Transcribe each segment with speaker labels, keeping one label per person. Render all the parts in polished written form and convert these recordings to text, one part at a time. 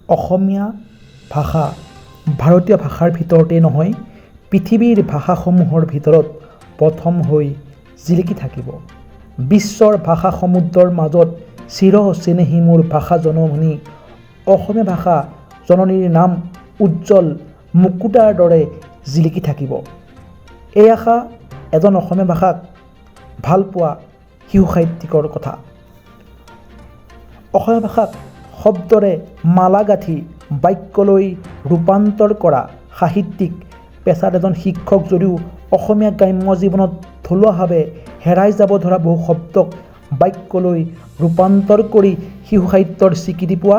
Speaker 1: অসমীয়া ভাষা ভাৰতীয় ভাষাৰ ভিতৰতে নহয়, পৃথিৱীৰ ভাষাসমূহৰ ভিতৰত প্ৰথম হৈ জিলিকি থাকিব। বিশ্বৰ ভাষা সমুদ্ৰৰ মাজত চিৰ চেনেহী মোৰ ভাষা জননী অসমীয়া ভাষা জননীৰ নাম উজ্জ্বল মুকুতাৰ দৰে জিলিকি থাকিব। এই আশা এজন অসমীয়া ভাষাক ভাল পোৱা শিশু সাহিত্যিকৰ কথা। অসমীয়া ভাষাক শব্দৰে মালা গাঁঠি বাক্যলৈ ৰূপান্তৰ কৰা সাহিত্যিক পেছাত এজন শিক্ষক যদিও অসমীয়া গ্ৰাম্য জীৱনত থলুৱাভাৱে হেৰাই যাব ধৰা বহু শব্দক বাক্যলৈ ৰূপান্তৰ কৰি শিশু সাহিত্যৰ স্বীকৃতি পোৱা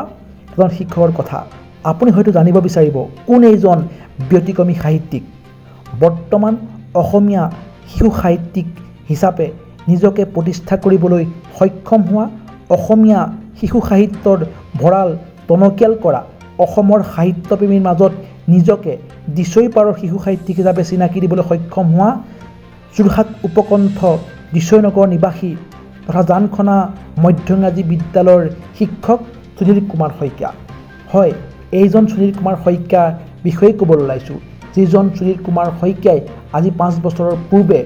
Speaker 1: এজন শিক্ষকৰ কথা। আপুনি হয়তো জানিব বিচাৰিব কোন এইজন ব্যতিক্ৰমী সাহিত্যিক। বৰ্তমান অসমীয়া শিশু সাহিত্যিক হিচাপে নিজকে প্ৰতিষ্ঠা কৰিবলৈ সক্ষম হোৱা, অসমীয়া শিশু সাহিত্যৰ ভঁৰাল টনকিয়াল কৰা, অসমৰ সাহিত্যপ্ৰেমীৰ মাজত নিজকে দিছৈ পাৰৰ শিশু সাহিত্যিক হিচাপে চিনাকি দিবলৈ সক্ষম হোৱা যোৰহাট উপকণ্ঠ দিছৈনগৰ নিবাসী তথা জানখনা মধ্য ইংৰাজী বিদ্যালয়ৰ শিক্ষক সুনীল কুমাৰ শইকীয়া। হয়, এইজন সুনীল কুমাৰ শইকীয়াৰ বিষয়ে ক'বলৈ ওলাইছোঁ, যিজন সুনীল কুমাৰ শইকীয়াই আজি 5 বছৰৰ পূৰ্বে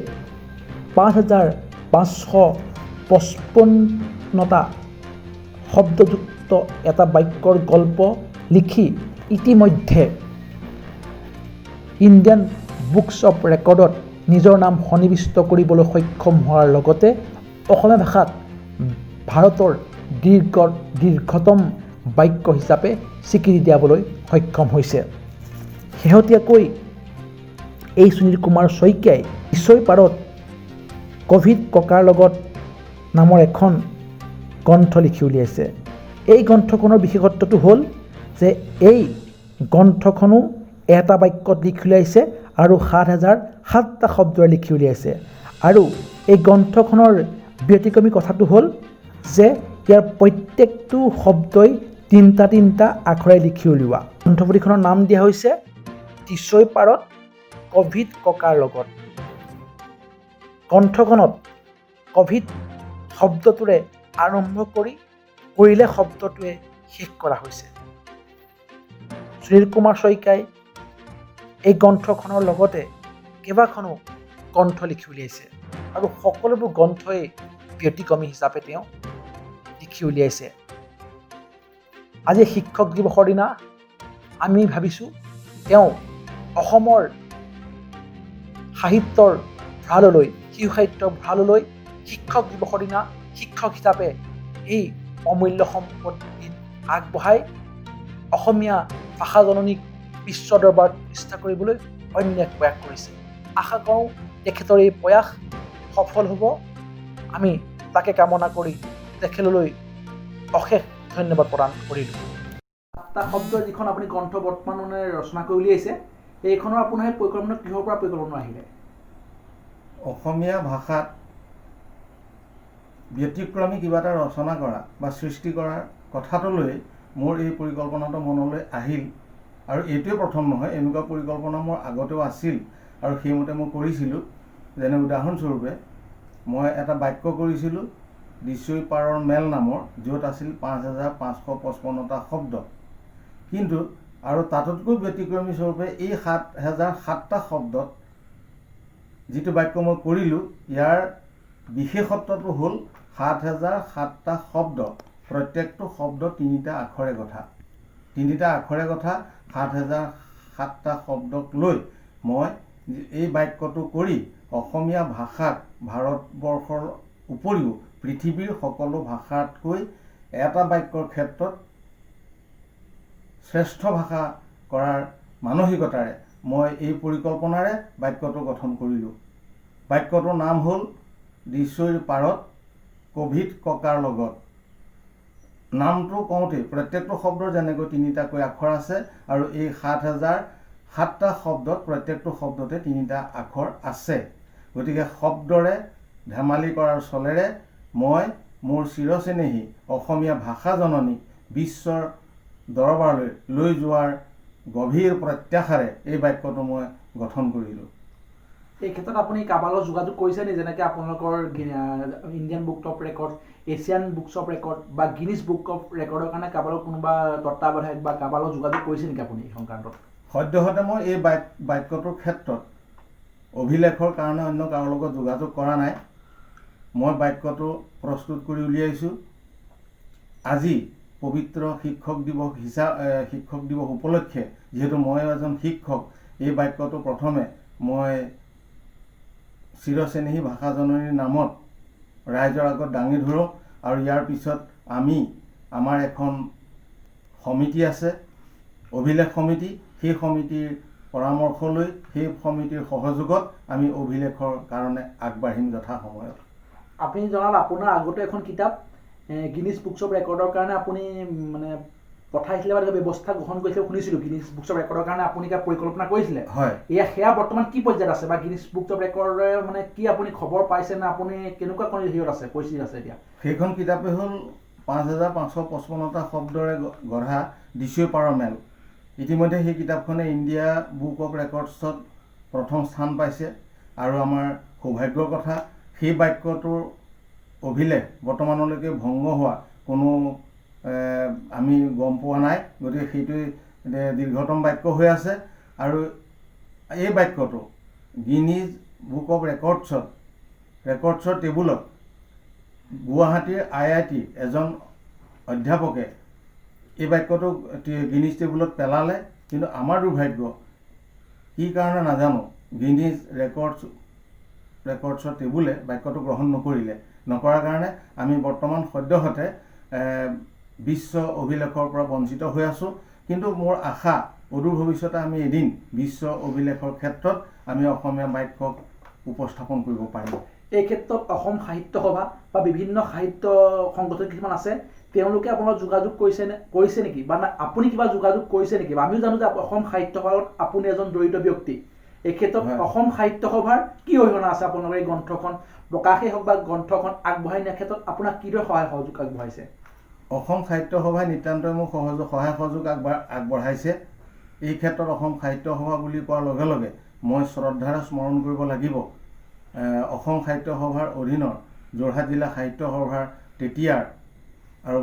Speaker 1: 5,555টা শব্দযুক্ত এটা বাক্যৰ গল্প লিখি ইতিমধ্যে ইণ্ডিয়ান বুকছ অৱ ৰেকৰ্ডত নিজৰ নাম সন্নিৱিষ্ট কৰিবলৈ সক্ষম হোৱাৰ লগতে অসমীয়া ভাষাক ভাৰতৰ দীৰ্ঘতম বাক্য হিচাপে স্বীকৃতি দিয়াবলৈ সক্ষম হৈছে। শেহতীয়াকৈ এই সুনীল কুমাৰ শইকীয়াই দিছৈ পাৰত ক'ভিড ককাৰ লগত নামৰ এখন গ্ৰন্থ লিখি উলিয়াইছে। এই গ্ৰন্থখনৰ বিশেষত্বটো হ'ল যে এই গ্ৰন্থখনো এটা বাক্যত লিখি উলিয়াইছে আৰু 7,007টা শব্দৰে লিখি উলিয়াইছে। আৰু এই গ্ৰন্থখনৰ ব্যতিক্ৰমী কথাটো হ'ল যে ইয়াৰ প্ৰত্যেকটো শব্দই 3টা আখৰে লিখি উলিওৱা। গ্ৰন্থপুথিখনৰ নাম দিয়া হৈছে দিছৈ পাৰত ক'ভিড ককাৰ লগত। গ্ৰন্থখনত ক'ভিড শব্দটোৰে আৰম্ভ কৰি কৰিলে শব্দটোৱে শেষ কৰা হৈছে। সুনীল কুমাৰ শইকীয়াই এই গ্ৰন্থখনৰ লগতে কেইবাখনো গ্ৰন্থ লিখি উলিয়াইছে আৰু সকলোবোৰ গ্ৰন্থই ব্যতিক্ৰমী হিচাপে তেওঁ লিখি উলিয়াইছে। আজি শিক্ষক দিৱসৰ দিনা আমি ভাবিছোঁ তেওঁ অসমৰ সাহিত্যৰ ভঁৰাললৈ, শিশু সাহিত্যৰ ভঁৰাললৈ শিক্ষক দিৱসৰ দিনা শিক্ষক হিচাপে এই অমূল্য সম্পত্তি আগবঢ়াই অসমীয়া ভাষা জননীক বিশ্ব দৰবাৰত প্ৰতিষ্ঠা কৰিবলৈ অন্য এক প্ৰয়াস কৰিছে। আশা কৰোঁ তেখেতৰ এই প্ৰয়াস সফল হ'ব। আমি তাকে কামনা কৰি তেখেতলৈ অশেষ ধন্যবাদ প্ৰদান কৰিলোঁ। 7টা শব্দৰ যিখন আপুনি গ্ৰন্থ বৰ্তমানে ৰচনা কৰি উলিয়াইছে, এইখনৰ আপোনাৰ পৰিকল্পনা কিহৰ পৰা পৰিকল্পনা আহিলে?
Speaker 2: অসমীয়া ভাষাত ব্যতিক্ৰমী কিবা এটা ৰচনা কৰা বা সৃষ্টি কৰাৰ কথাটো লৈ মোৰ এই পৰিকল্পনাটো মনলৈ আহিল। আৰু এইটোৱে প্ৰথম নহয়, এনেকুৱা পৰিকল্পনা মোৰ আগতেও আছিল আৰু সেইমতে মই কৰিছিলোঁ। যেনে উদাহৰণস্বৰূপে মই এটা বাক্য কৰিছিলোঁ দিছৈ পাৰৰ মেল নামৰ, য'ত আছিল 5,555টা শব্দ। কিন্তু আৰু তাতোতকৈ ব্যতিক্ৰমী স্বৰূপে এই 7,007টা শব্দত যিটো বাক্য মই কৰিলোঁ, ইয়াৰ বিশেষত্বটো হ'ল 7,007টা শব্দ, প্ৰত্যেকটো শব্দ 3টা আখৰে গঠা। 3টা আখৰে গঠা 7,007টা শব্দক লৈ মই এই বাক্যটো কৰি অসমীয়া ভাষাক ভাৰতবৰ্ষৰ উপৰিও পৃথিৱীৰ সকলো ভাষাতকৈ এটা বাক্যৰ ক্ষেত্ৰত শ্ৰেষ্ঠ ভাষা কৰাৰ মানসিকতাৰে মই এই পৰিকল্পনাৰে বাক্যটো গঠন কৰিলোঁ। বাক্যটোৰ নাম হ'ল দিছৈৰ পাৰত ক'ভিড ককাৰ লগত। নামটো কওঁতে প্ৰত্যেকটো শব্দৰ যেনেকৈ 3টাকৈ আখৰ আছে আৰু এই 7,007টা শব্দত প্ৰত্যেকটো শব্দতে 3টা আখৰ আছে। গতিকে শব্দৰে ধেমালি কৰাৰ চলেৰে মই মোৰ চিৰচেনেহী অসমীয়া ভাষা জননীক বিশ্বৰ দৰবাৰলৈ লৈ যোৱাৰ গভীৰ প্ৰত্যাশাৰে এই বাক্যটো মই গঠন কৰিলোঁ।
Speaker 1: এই ক্ষেত্ৰত আপুনি কাৰোবাৰ লগত যোগাযোগ কৰিছে নি, যেনেকৈ আপোনালোকৰ Indian book of record, Asian books of record বা গিনিজ বুক অফ ৰেকৰ্ডৰ কাৰণে কাৰোবাৰ লগত কোনোবা তত্ত্বাৱধায়ক বা কাৰোবাৰ লগত যোগাযোগ কৰিছে নেকি আপুনি এই সংক্ৰান্তত?
Speaker 2: সদ্যহতে মই এই বাক্যটোৰ ক্ষেত্ৰত অভিলেখৰ কাৰণে অন্য কাৰো লগত যোগাযোগ কৰা নাই। মই বাক্যটো প্ৰস্তুত কৰি উলিয়াইছোঁ। আজি পবিত্ৰ শিক্ষক দিৱস উপলক্ষে যিহেতু মই এজন শিক্ষক, এই বাক্যটো প্ৰথমে মই চিৰচেনেহী ভাষাজননীৰ নামত ৰাইজৰ আগত দাঙি ধৰোঁ, আৰু ইয়াৰ পিছত আমাৰ এখন সমিতি আছে, অভিলেখ সমিতি। সেই সমিতিৰ পৰামৰ্শ লৈ, সেই সমিতিৰ সহযোগত আমি অভিলেখৰ কাৰণে আগবাঢ়িম যথাসময়ত।
Speaker 1: আপুনি জনাল আপোনাৰ আগতে এখন কিতাপ গিনিজ বুকছ অফ ৰেকৰ্ডৰ কাৰণে আপুনি মানে পঠাইছিলে বা ব্যৱস্থা গ্ৰহণ কৰিছিলে শুনিছিলোঁ। গিনিজ বুকছ অফ ৰেকৰ্ডৰ কাৰণে আপুনি কিবা পৰিকল্পনা কৰিছিলে?
Speaker 2: হয়।
Speaker 1: সেয়া বৰ্তমান কি পৰ্যায়ত আছে, বা গিনিজ বুকছ অফ ৰেকৰ্ডে মানে কি আপুনি খবৰ পাইছে, নে আপুনি কেনেকুৱা হেৰিয়ত আছে, পৰিস্থিতি আছে এতিয়া?
Speaker 2: সেইখন কিতাপে হ'ল 5555টা শব্দৰে গঢ়া দিছৈ পাৰৰ মেল। ইতিমধ্যে সেই কিতাপখনে ইণ্ডিয়া বুক অফ ৰেকৰ্ডছত প্ৰথম স্থান পাইছে, আৰু আমাৰ সৌভাগ্যৰ কথা সেই বাক্যটোৰ অভিলেখ বৰ্তমানলৈকে ভংগ হোৱা কোনো আমি গম পোৱা নাই। গতিকে সেইটোৱে দীৰ্ঘতম বাক্য হৈ আছে, আৰু এই বাক্যটো গিনিজ বুক অফ ৰেকৰ্ডছৰ টেবুলত গুৱাহাটীৰ IIT এজন অধ্যাপকে এই বাক্যটো গিনিজ টেবুলত পেলালে, কিন্তু আমাৰ দুৰ্ভাগ্য কি কাৰণে নাজানো, গিনিজ ৰেকৰ্ডছৰ টেবুলে বাক্যটো গ্ৰহণ নকৰাৰ কাৰণে আমি বৰ্তমান সদ্যহতে বিশ্ব অভিলেখৰ পৰা বঞ্চিত হৈ আছোঁ। কিন্তু মোৰ আশা, অদূৰ ভৱিষ্যতে আমি এদিন বিশ্ব অভিলেখৰ ক্ষেত্ৰত আমি অসমীয়া বাক্যক উপস্থাপন কৰিব পাৰিম।
Speaker 1: এই ক্ষেত্ৰত অসম সাহিত্য সভা বা বিভিন্ন সাহিত্য সংগঠন কিছুমান আছে, তেওঁলোকে আপোনাৰ যোগাযোগ কৰিছে নেকি, বা আপুনি কিবা যোগাযোগ কৰিছে নেকি? আমিও জানো যে অসম সাহিত্য সভাত আপুনি এজন জড়িত ব্যক্তি। এই ক্ষেত্ৰত অসম সাহিত্য সভাৰ কি অৰিহণা আছে আপোনালোকৰ এই গ্ৰন্থখন প্ৰকাশেই হওক বা গ্ৰন্থখন আগবঢ়াই নিয়াৰ ক্ষেত্ৰত আপোনাক কিদৰে সহায় সহযোগ আগবঢ়াইছে?
Speaker 2: অসম সাহিত্য সভাই নিতান্তই মোক সহায় সহযোগ আগবঢ়াইছে। এই ক্ষেত্ৰত অসম সাহিত্য সভা বুলি কোৱাৰ লগে লগে মই শ্ৰদ্ধাৰে স্মৰণ কৰিব লাগিব অসম সাহিত্য সভাৰ অধীনৰ যোৰহাট জিলা সাহিত্য সভাৰ তেতিয়াৰ আৰু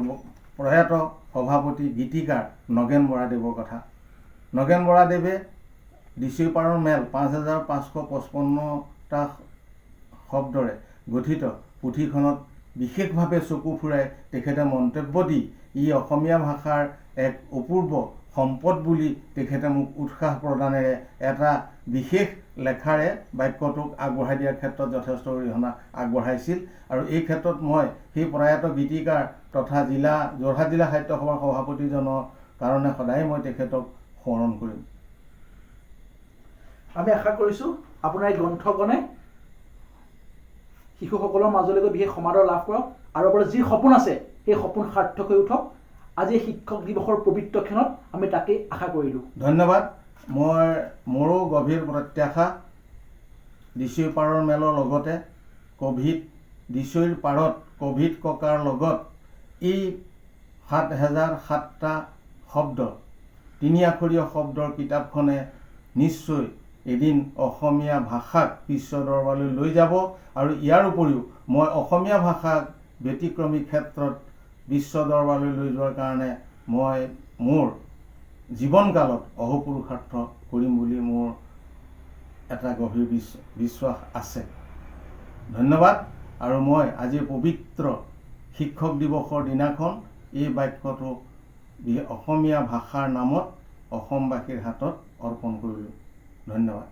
Speaker 2: প্ৰয়াত সভাপতি গীতিকাৰ নগেন বৰাদেৱৰ কথা। নগেন বৰাদেৱে দিছৈ পাৰৰ মেল 5555টা শব্দৰে গঠিত পুথিখনত বিশেষভাৱে চকু ফুৰাই তেখেতে মন্তব্য দি ই অসমীয়া ভাষাৰ এক অপূৰ্ব সম্পদ বুলি তেখেতে মোক উৎসাহ প্ৰদানেৰে এটা বিশেষ লেখাৰে বাক্যটোক আগবঢ়াই দিয়াৰ ক্ষেত্ৰত যথেষ্ট অৰিহণা আগবঢ়াইছিল। আৰু এই ক্ষেত্ৰত মই সেই প্ৰয়াত গীতিকাৰ তথা যোৰহাট জিলা সাহিত্য সভাৰ সভাপতিজনৰ কাৰণে সদায় মই তেখেতক সোঁৱৰণ কৰিম।
Speaker 1: আমি আশা কৰিছোঁ আপোনাৰ এই গ্ৰন্থখনে শিশুসকলৰ মাজলৈকে বিশেষ সমাদৰ লাভ কৰক, আৰু আপোনাৰ যি সপোন আছে সেই সপোন সাৰ্থক হৈ উঠক। আজি শিক্ষক দিৱসৰ পবিত্ৰ ক্ষণত আমি তাকেই আশা কৰিলোঁ।
Speaker 2: ধন্যবাদ। মোৰো গভীৰ প্ৰত্যাশা দিছৈ পাৰৰ মেলৰ লগতে দিছৈৰ পাৰত কভিড ককাৰ লগত এই 7007টা শব্দ, 3 আখৰীয় শব্দৰ কিতাপখনে নিশ্চয় এদিন অসমীয়া ভাষাক বিশ্ব দৰবাৰলৈ লৈ যাব। আৰু ইয়াৰ উপৰিও মই অসমীয়া ভাষাক ব্যতিক্ৰমী ক্ষেত্ৰত বিশ্ব দৰবাৰলৈ লৈ যোৱাৰ কাৰণে মই মোৰ জীৱনকালত অহোপুৰুষাৰ্থ কৰিম বুলি মোৰ এটা গভীৰ বিশ্বাস আছে। ধন্যবাদ। আৰু মই আজি পবিত্ৰ শিক্ষক দিৱসৰ দিনাখন এই বাক্যটো অসমীয়া ভাষাৰ নামত অসমবাসীৰ হাতত অৰ্পণ কৰিলোঁ। ধন্যবাদ।